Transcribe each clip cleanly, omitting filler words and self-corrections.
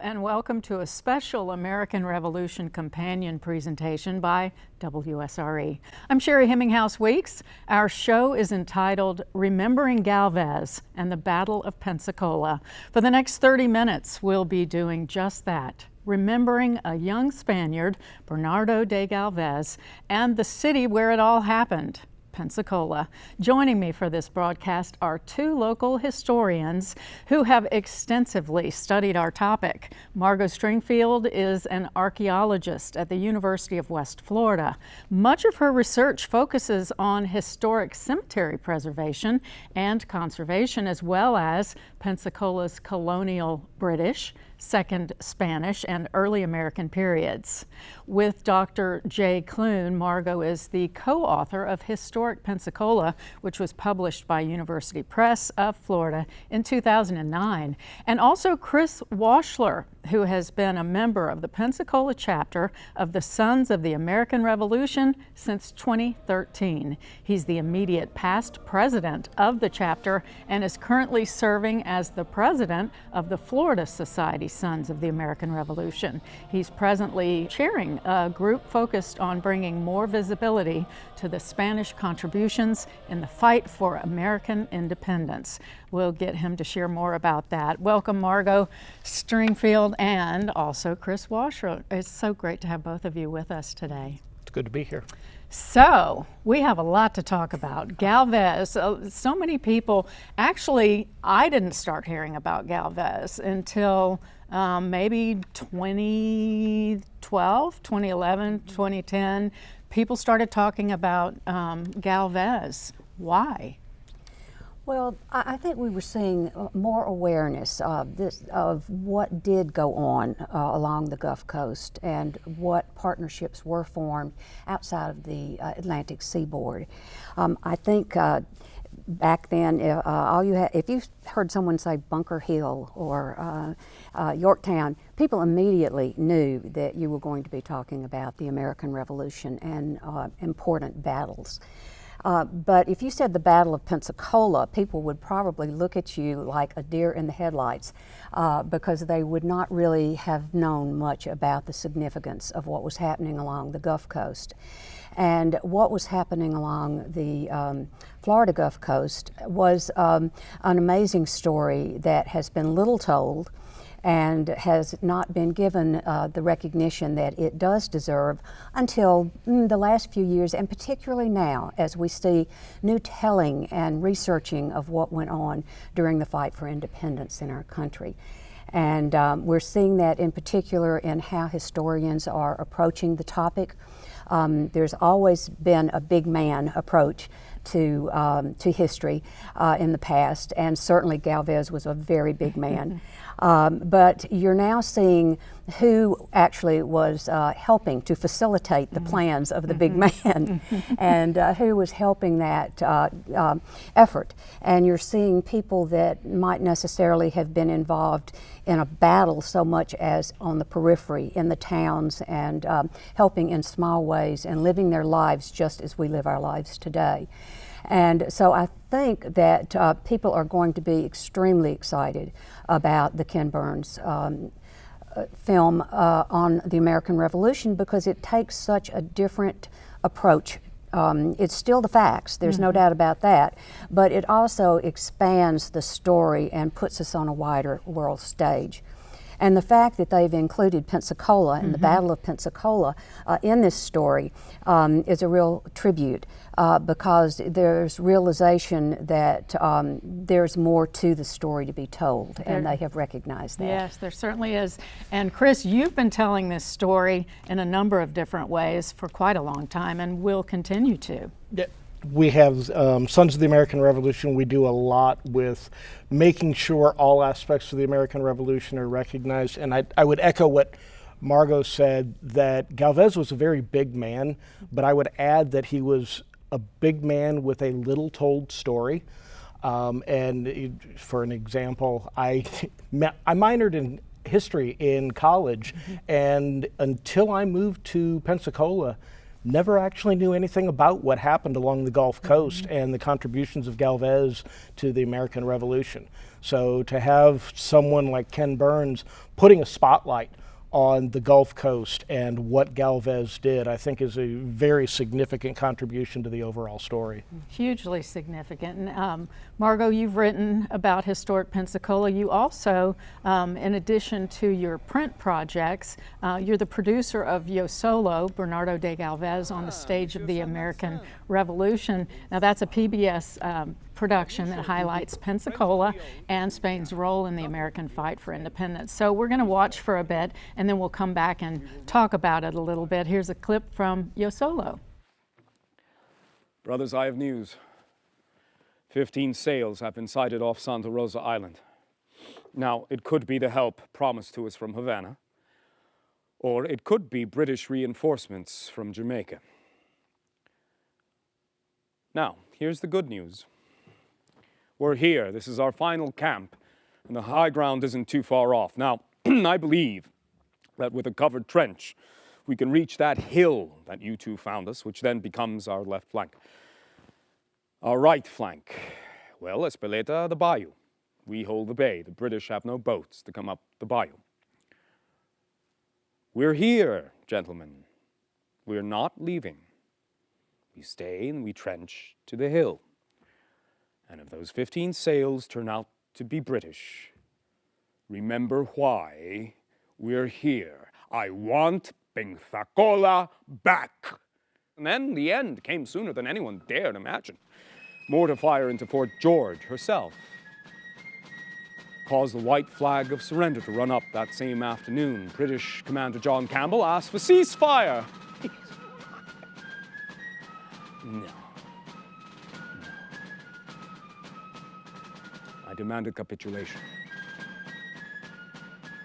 and welcome to a special American Revolution companion presentation by WSRE. I'm Sherri Hemminghaus Weeks. Our show is entitled Remembering Galvez and the Battle of Pensacola. For the next 30 minutes, we'll be doing just that, remembering a young Spaniard, Bernardo de Galvez, and the city where it all happened, Pensacola. Joining me for this broadcast are two local historians who have extensively studied our topic. Margot Stringfield is an archaeologist at the University of West Florida. Much of her research focuses on historic cemetery preservation and conservation, as well as Pensacola's colonial British, Second Spanish, and early American periods. With Dr. Jay Clune, Margot is the co-author of Historic Pensacola, which was published by University Press of Florida in 2009, and also Chris Washler, who has been a member of the Pensacola chapter of the Sons of the American Revolution since 2013. He's the immediate past president of the chapter and is currently serving as the president of the Florida Society Sons of the American Revolution. He's presently chairing a group focused on bringing more visibility to the Spanish contributions in the fight for American independence. We'll get him to share more about that. Welcome, Margot Stringfield and also Chris Washer. It's so great to have both of you with us today. It's good to be here. So, we have a lot to talk about. Galvez, so many people, actually, I didn't start hearing about Galvez until maybe 2012, 2011, 2010. People started talking about Galvez. Why? Well, I think we were seeing more awareness of what did go on along the Gulf Coast and what partnerships were formed outside of the Atlantic seaboard. I think back then, if you heard someone say Bunker Hill or Yorktown, people immediately knew that you were going to be talking about the American Revolution and important battles. But if you said the Battle of Pensacola, people would probably look at you like a deer in the headlights because they would not really have known much about the significance of what was happening along the Gulf Coast. And what was happening along the Florida Gulf Coast was an amazing story that has been little told and has not been given the recognition that it does deserve until the last few years, and particularly now as we see new telling and researching of what went on during the fight for independence in our country. And we're seeing that in particular in how historians are approaching the topic. There's always been a big man approach to history in the past, and certainly Galvez was a very big man. But you're now seeing who actually was helping to facilitate the plans of the big man and who was helping that effort. And you're seeing people that might necessarily have been involved in a battle so much as on the periphery, in the towns, and helping in small ways and living their lives just as we live our lives today. And so I think that people are going to be extremely excited about the Ken Burns film on the American Revolution because it takes such a different approach. It's still the facts, there's no doubt about that, but it also expands the story and puts us on a wider world stage. And the fact that they've included Pensacola and the Battle of Pensacola in this story is a real tribute because there's realization that there's more to the story to be told, and they have recognized that. Yes, there certainly is. And Chris, you've been telling this story in a number of different ways for quite a long time and will continue to. Yeah. We have Sons of the American Revolution. We do a lot with making sure all aspects of the American Revolution are recognized. And I would echo what Margot said, that Galvez was a very big man, but I would add that he was a big man with a little told story. And for an example, I minored in history in college, and until I moved to Pensacola, never actually knew anything about what happened along the Gulf Coast and the contributions of Galvez to the American Revolution. So to have someone like Ken Burns putting a spotlight on the Gulf Coast and what Galvez did, I think is a very significant contribution to the overall story. Hugely significant. And Margot, you've written about historic Pensacola. You also, in addition to your print projects, you're the producer of Yo Solo, Bernardo de Galvez on the Stage of the American Revolution. Now that's a PBS production that highlights Pensacola and Spain's role in the American fight for independence. So we're going to watch for a bit and then we'll come back and talk about it a little bit. Here's a clip from Yo Solo. Brothers, I have news. 15 sails have been sighted off Santa Rosa Island. Now, it could be the help promised to us from Havana, or it could be British reinforcements from Jamaica. Now, here's the good news. We're here. This is our final camp, and the high ground isn't too far off. Now, I believe that with a covered trench, we can reach that hill that you two found us, which then becomes our left flank. Our right flank, well, Espeleta, the bayou. We hold the bay. The British have no boats to come up the bayou. We're here, gentlemen. We're not leaving. We stay and we trench to the hill. And if those 15 sails turn out to be British, remember why we're here. I want Pensacola back. And then the end came sooner than anyone dared imagine. Mortar fire into Fort George herself caused the white flag of surrender to run up that same afternoon. British Commander John Campbell asked for ceasefire. No. I demanded capitulation.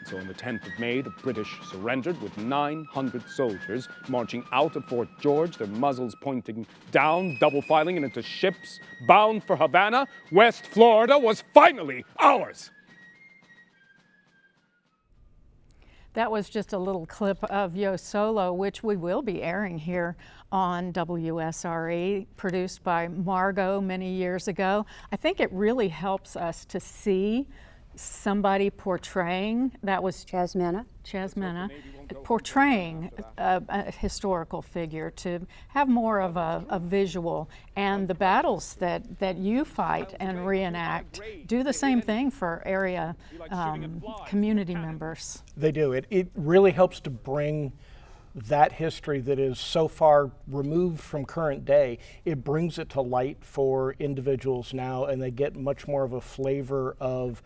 So on the 10th of May, the British surrendered with 900 soldiers marching out of Fort George, their muzzles pointing down, double filing and into ships bound for Havana. West Florida was finally ours. That was just a little clip of Yo Solo, which we will be airing here on WSRE, produced by Margot many years ago. I think it really helps us to see somebody portraying, that was Chas Mena, portraying a historical figure, to have more of a visual. And the battles that you fight and reenact do the same thing for area community members. They do. It really helps to bring that history that is so far removed from current day. It brings it to light for individuals now, and they get much more of a flavor of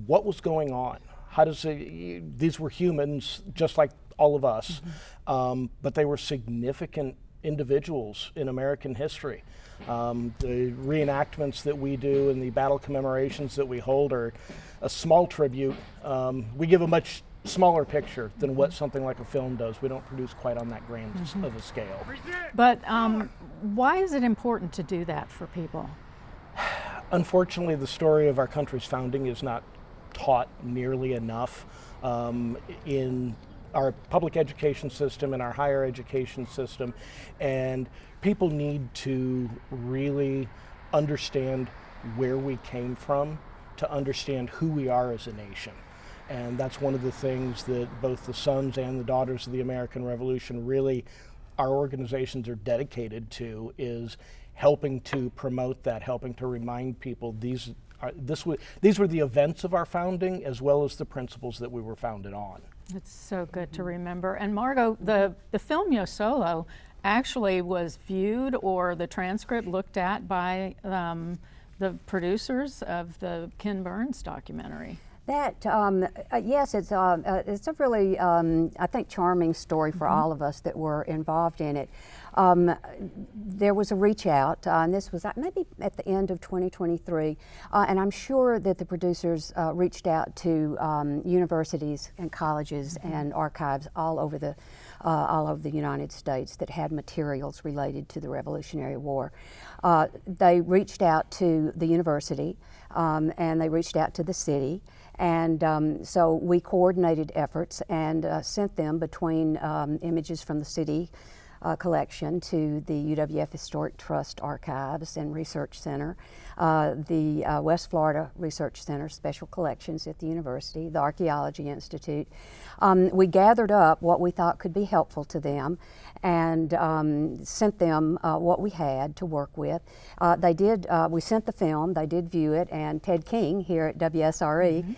what was going on. How does these were humans just like all of us, but they were significant individuals in American history. The reenactments that we do and the battle commemorations that we hold are a small tribute. We give a much smaller picture than what something like a film does. We don't produce quite on that grand of a scale. But why is it important to do that for people? Unfortunately, the story of our country's founding is not taught nearly enough in our public education system and our higher education system, and people need to really understand where we came from to understand who we are as a nation. And that's one of the things that both the sons and the daughters of the American Revolution, really our organizations are dedicated to, is helping to promote that, helping to remind people these were the events of our founding as well as the principles that we were founded on. It's so good to remember. And Margot, the film Yo Solo actually was viewed, or the transcript looked at, by the producers of the Ken Burns documentary. That, yes, it's a really, I think, charming story for all of us that were involved in it. There was a reach out, and this was maybe at the end of 2023, and I'm sure that the producers reached out to universities and colleges and archives all over the United States that had materials related to the Revolutionary War. They reached out to the university, and they reached out to the city. And so we coordinated efforts and sent them between images from the city, collection to the UWF Historic Trust Archives and Research Center, the West Florida Research Center Special Collections at the university, the Archaeology Institute. We gathered up what we thought could be helpful to them and sent them what we had to work with. We sent the film, they did view it, and Ted King here at WSRE,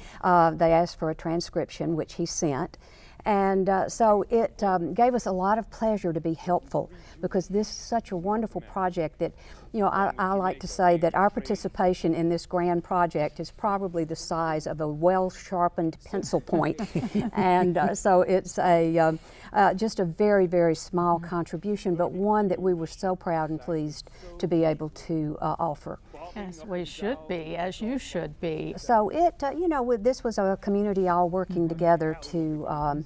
they asked for a transcription, which he sent. And so it gave us a lot of pleasure to be helpful, because this is such a wonderful project that, you know, I like to say that our participation in this grand project is probably the size of a well-sharpened pencil point. And so it's just a very, very small contribution, but one that we were so proud and pleased to be able to offer. As we should be, as you should be. So it, you know, this was a community all working together to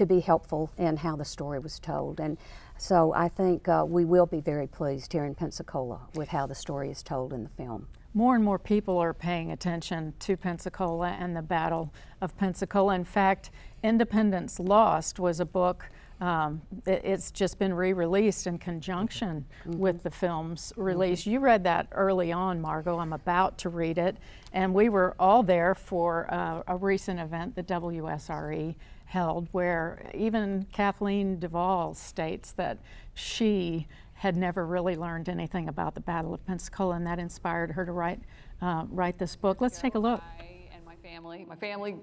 be helpful in how the story was told. And so I think we will be very pleased here in Pensacola with how the story is told in the film. More and more people are paying attention to Pensacola and the Battle of Pensacola. In fact, Independence Lost was a book. It's just been re-released in conjunction with the film's release. You read that early on, Margot. I'm about to read it. And we were all there for a recent event that WSRE held, where even Kathleen Duvall states that she had never really learned anything about the Battle of Pensacola, and that inspired her to write this book. Let's take a look. I and my family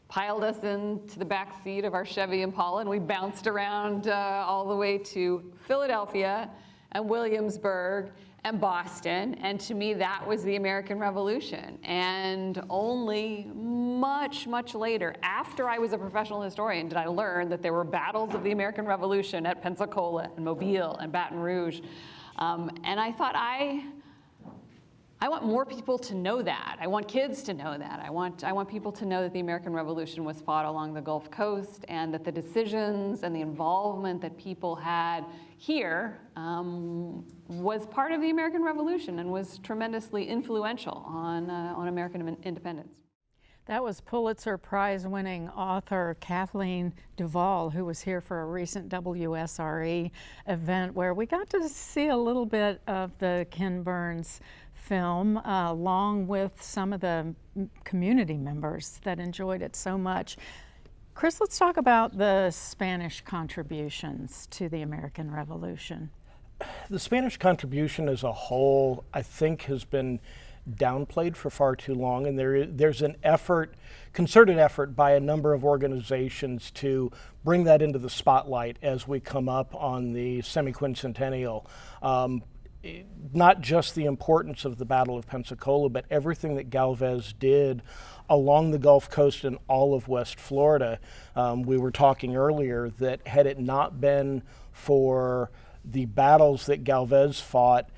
piled us into the back seat of our Chevy Impala, and we bounced around all the way to Philadelphia and Williamsburg and Boston. And to me, that was the American Revolution. And only much, much later, after I was a professional historian, did I learn that there were battles of the American Revolution at Pensacola and Mobile and Baton Rouge. And I thought, I want more people to know that. I want kids to know that. I want people to know that the American Revolution was fought along the Gulf Coast, and that the decisions and the involvement that people had here was part of the American Revolution and was tremendously influential on American independence. That was Pulitzer Prize-winning author Kathleen Duvall, who was here for a recent WSRE event where we got to see a little bit of the Ken Burns film, along with some of the community members that enjoyed it so much. Chris, let's talk about the Spanish contributions to the American Revolution. The Spanish contribution as a whole, I think, has been downplayed for far too long, and there's an effort, concerted effort by a number of organizations to bring that into the spotlight as we come up on the semi-quincentennial. Not just the importance of the Battle of Pensacola, but everything that Galvez did along the Gulf Coast and all of West Florida. We were talking earlier that had it not been for the battles that Galvez fought,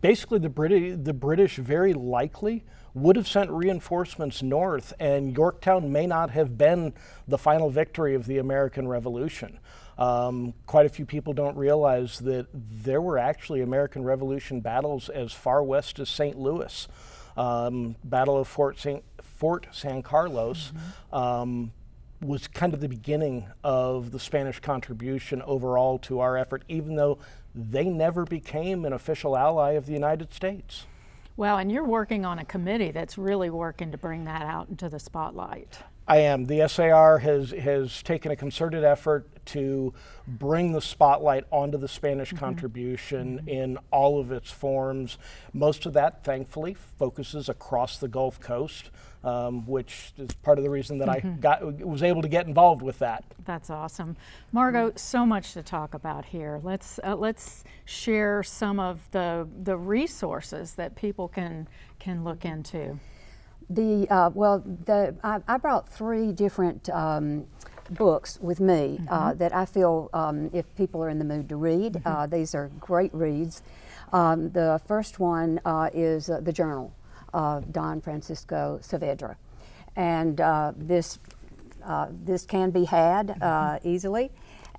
basically the British very likely would have sent reinforcements north, and Yorktown may not have been the final victory of the American Revolution. Quite a few people don't realize that there were actually American Revolution battles as far west as St. Louis. Battle of Fort San Carlos was kind of the beginning of the Spanish contribution overall to our effort, even though they never became an official ally of the United States. Well, and you're working on a committee that's really working to bring that out into the spotlight. I am. The SAR has taken a concerted effort to bring the spotlight onto the Spanish contribution in all of its forms. Most of that, thankfully, focuses across the Gulf Coast, which is part of the reason that I was able to get involved with that. That's awesome. Margot, so much to talk about here. Let's share some of the resources that people can look into. I brought 3 different books with me that I feel if people are in the mood to read, these are great reads. The first one is The Journal of Don Francisco Saavedra. And this can be had easily.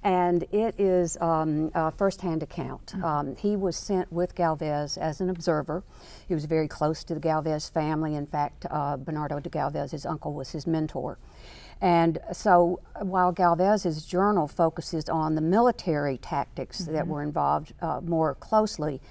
And it is a first-hand account. He was sent with Galvez as an observer. He was very close to the Galvez family. In fact, Bernardo de Galvez, his uncle, was his mentor. And so while Galvez's journal focuses on the military tactics that were involved more closely,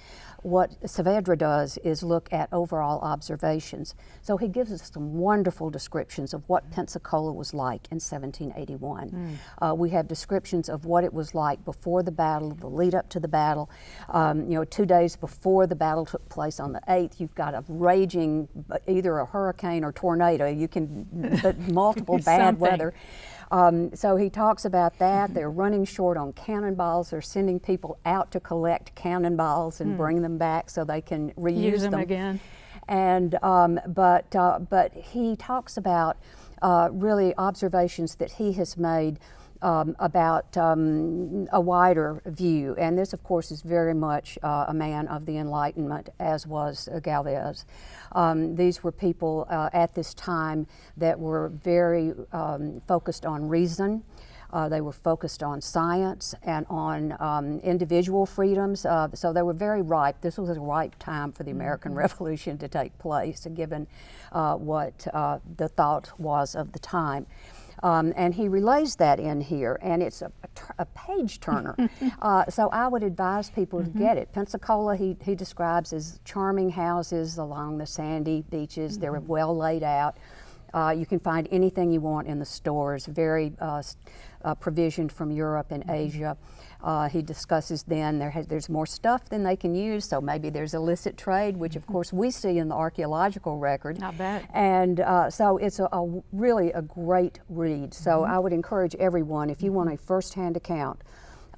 what Saavedra does is look at overall observations. So he gives us some wonderful descriptions of what Pensacola was like in 1781. We have descriptions of what it was like before the battle, the lead up to the battle. 2 days before the battle took place on the 8th, you've got a raging, either a hurricane or tornado. You can, but multiple bad weather. So he talks about that. They're running short on cannonballs. They're sending people out to collect cannonballs and bring them back so they can reuse them again. And but he talks about really observations that he has made about a wider view. And this, of course, is very much a man of the Enlightenment, as was Galvez. These were people at this time that were very focused on reason. They were focused on science and on individual freedoms. So they were very ripe. This was a ripe time for the American Revolution to take place, given what the thought was of the time. And he relays that in here, and it's a page turner. So I would advise people to get it. Pensacola, he describes as charming houses along the sandy beaches. They're well laid out. You can find anything you want in the stores, very provisioned from Europe and Asia. He discusses then there's more stuff than they can use, so maybe there's illicit trade, which of course we see in the archaeological record. I bet. And so it's really a great read. So I would encourage everyone, if you want a first-hand account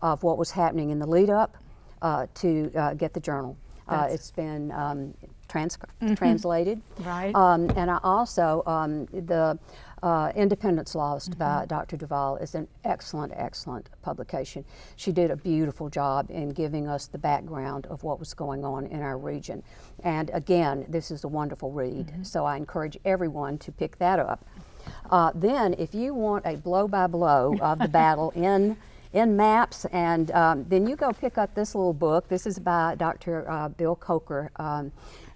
of what was happening in the lead up, to get the journal. It's been translated. Right. And I also, the Independence Lost by Dr. Duvall is an excellent, excellent publication. She did a beautiful job in giving us the background of what was going on in our region. And again, this is a wonderful read, so I encourage everyone to pick that up. Then, if you want a blow-by-blow of the battle in maps, and then you go pick up this little book. This is by Dr. Bill Coker,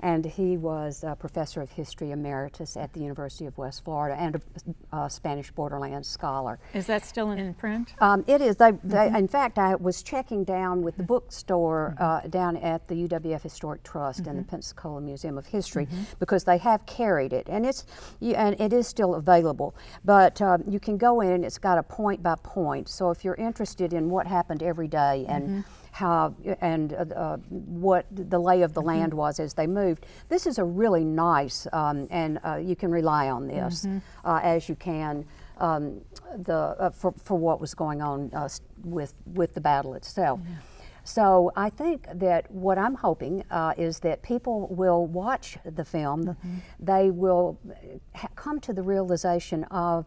and he was a professor of history emeritus at the University of West Florida and a Spanish borderland scholar. Is that still in print? It is. In fact, I was checking down with the bookstore down at the UWF Historic Trust and the Pensacola Museum of History, because they have carried it, and it is still available. But you can go in, and it's got a point by point. So if you're interested in what happened every day and how and what the lay of the land was as they moved, this is a really nice, and you can rely on this as you can for what was going on with the battle itself. So I think that what I'm hoping is that people will watch the film. They will come to the realization of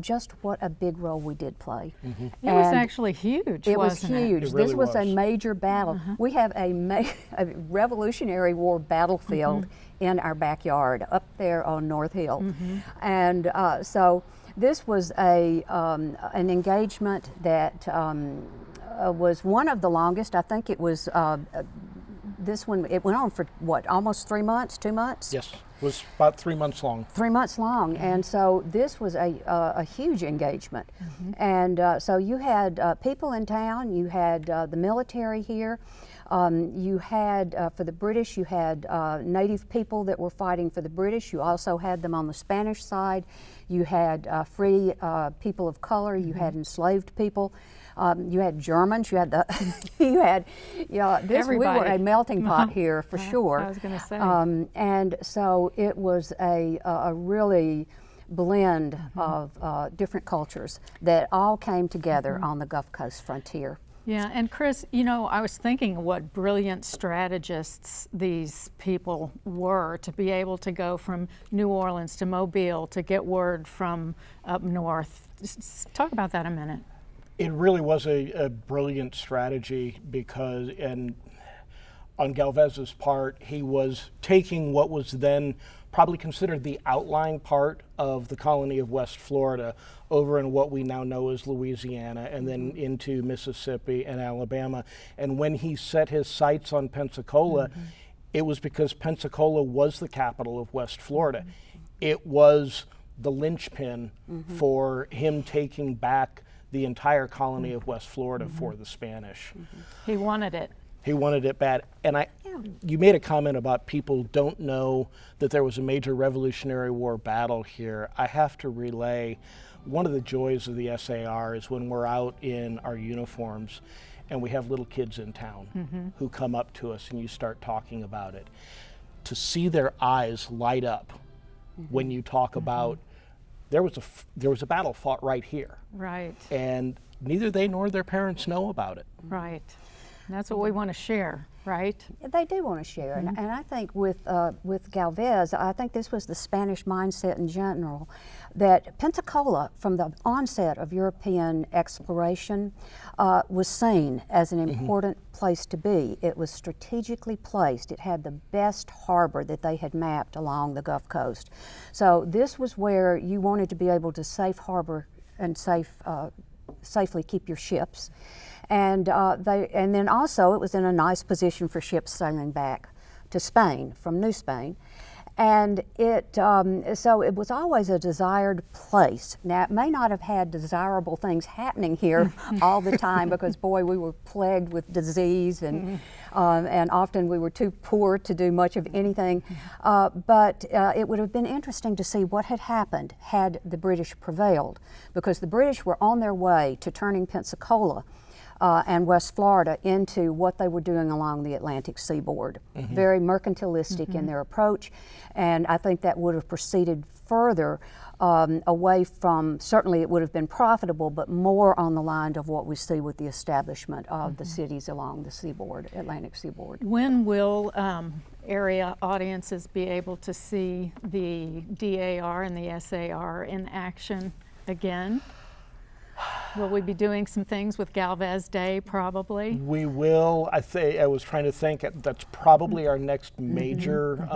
just what a big role we did play. It was actually huge, It was wasn't it? huge. It really This was a was. major battle. We have a Revolutionary War battlefield in our backyard up there on North Hill. And so this was an engagement that was one of the longest. I think it was this one. It went on for what, almost 3 months, 2 months? Yes, it was about 3 months long. 3 months long, and so this was a huge engagement. And so you had people in town, you had the military here, you had, for the British, you had native people that were fighting for the British. You also had them on the Spanish side. You had free people of color, you had enslaved people. You had Germans. You had we were a melting pot here for sure. I was going to say. And so it was a really blend of different cultures that all came together on the Gulf Coast frontier. Yeah, and Chris, I was thinking what brilliant strategists these people were to be able to go from New Orleans to Mobile to get word from up north. Just talk about that a minute. It really was a brilliant strategy because, and on Galvez's part, he was taking what was then probably considered the outlying part of the colony of West Florida, over in what we now know as Louisiana, and then into Mississippi and Alabama. And when he set his sights on Pensacola, it was because Pensacola was the capital of West Florida. It was the linchpin for him taking back the entire colony of West Florida for the Spanish. He wanted it. He wanted it bad. And you made a comment about people don't know that there was a major Revolutionary War battle here. I have to relay one of the joys of the SAR is when we're out in our uniforms and we have little kids in town who come up to us and you start talking about it. To see their eyes light up when you talk about there was a battle fought right here. Right. And neither they nor their parents know about it. Right. And that's what we want to share, right? They do want to share, and I think with Galvez, I think this was the Spanish mindset in general, that Pensacola, from the onset of European exploration, was seen as an important place to be. It was strategically placed. It had the best harbor that they had mapped along the Gulf Coast. So this was where you wanted to be able to safe harbor and safely keep your ships. And then also it was in a nice position for ships sailing back to Spain from New Spain. And so it was always a desired place. Now, it may not have had desirable things happening here all the time because, boy, we were plagued with disease and often we were too poor to do much of anything. But it would have been interesting to see what had happened had the British prevailed, because the British were on their way to turning Pensacola and West Florida into what they were doing along the Atlantic seaboard. Very mercantilistic in their approach, and I think that would have proceeded further away from, certainly it would have been profitable, but more on the line of what we see with the establishment of the cities along the seaboard, Atlantic seaboard. When will area audiences be able to see the DAR and the SAR in action again? Will we be doing some things with Galvez Day, probably? We will. I was trying to think, that's probably our next major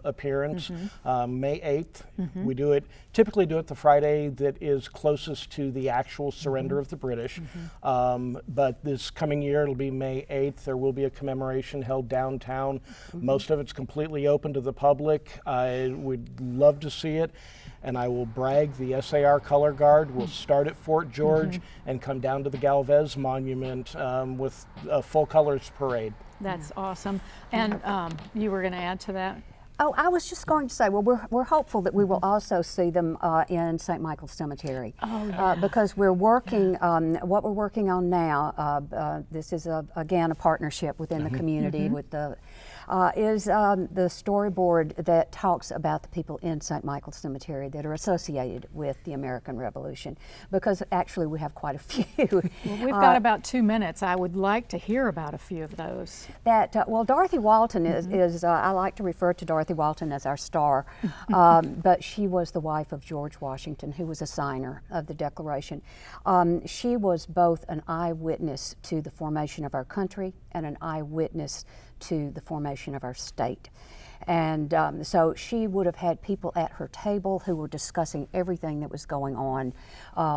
appearance, May 8th. We typically do it the Friday that is closest to the actual surrender of the British. But this coming year, it'll be May 8th. There will be a commemoration held downtown. Most of it's completely open to the public. I would love to see it. And I will brag, the SAR Color Guard will start at Fort George and come down to the Galvez Monument with a full colors parade. That's awesome. And you were going to add to that? Oh, I was just going to say, well, we're hopeful that we will also see them in St. Michael's Cemetery. Oh, yeah. Because we're working, what we're working on now, this is again a partnership within the community with the, is the storyboard that talks about the people in St. Michael's Cemetery that are associated with the American Revolution, because actually we have quite a few. Well, we've got about 2 minutes. I would like to hear about a few of those. Well, Dorothy Walton is I like to refer to Dorothy Walton as our star, but she was the wife of George Washington, who was a signer of the Declaration. She was both an eyewitness to the formation of our country and an eyewitness to the formation of our state. And so she would have had people at her table who were discussing everything that was going on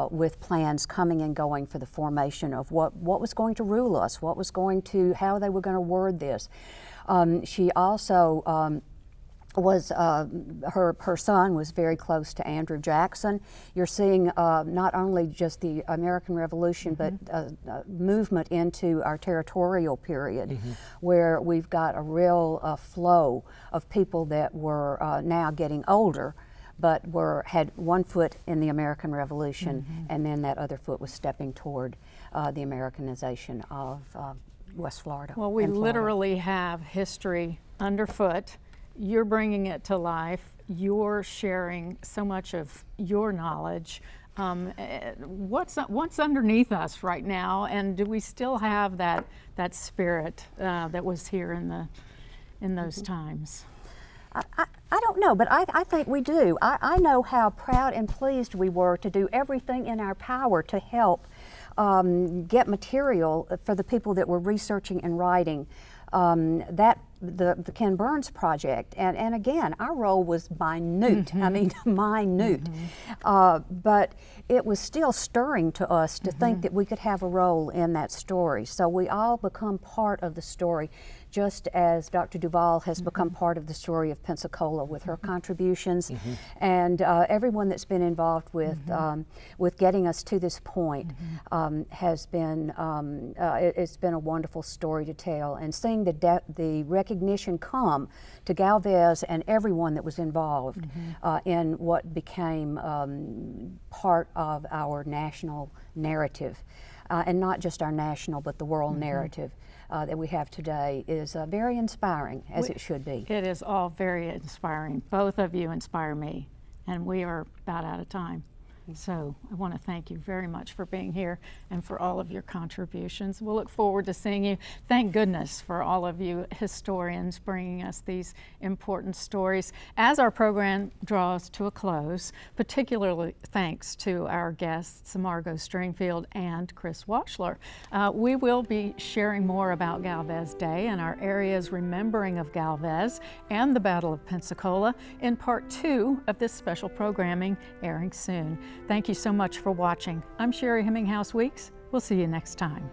with plans coming and going for the formation of what was going to rule us, how they were going to word this. She also was her son was very close to Andrew Jackson. You're seeing not only just the American Revolution, but movement into our territorial period, where we've got a real flow of people that were now getting older, but had one foot in the American Revolution, and then that other foot was stepping toward the Americanization of West Florida. Well, we literally have history underfoot. You're bringing it to life. You're sharing so much of your knowledge. What's underneath us right now, and do we still have that spirit that was here in those times? I don't know, but I think we do. I know how proud and pleased we were to do everything in our power to help get material for the people that were researching and writing The Ken Burns project, and again, our role was minute. I mean, minute, but it was still stirring to us to think that we could have a role in that story. So we all become part of the story, just as Dr. Duvall has become part of the story of Pensacola with her contributions, and everyone that's been involved with getting us to this point has been it's been a wonderful story to tell, and seeing the recognition come to Galvez and everyone that was involved in what became part of our national narrative, and not just our national but the world narrative that we have today is very inspiring, as it should be. It is all very inspiring. Both of you inspire me, and we are about out of time. So I want to thank you very much for being here and for all of your contributions. We'll look forward to seeing you. Thank goodness for all of you historians bringing us these important stories. As our program draws to a close, particularly thanks to our guests, Margot Stringfield and Chris Washler. We will be sharing more about Galvez Day and our area's remembering of Galvez and the Battle of Pensacola in part 2 of this special programming airing soon. Thank you so much for watching. I'm Sherri Hemminghaus Weeks. We'll see you next time.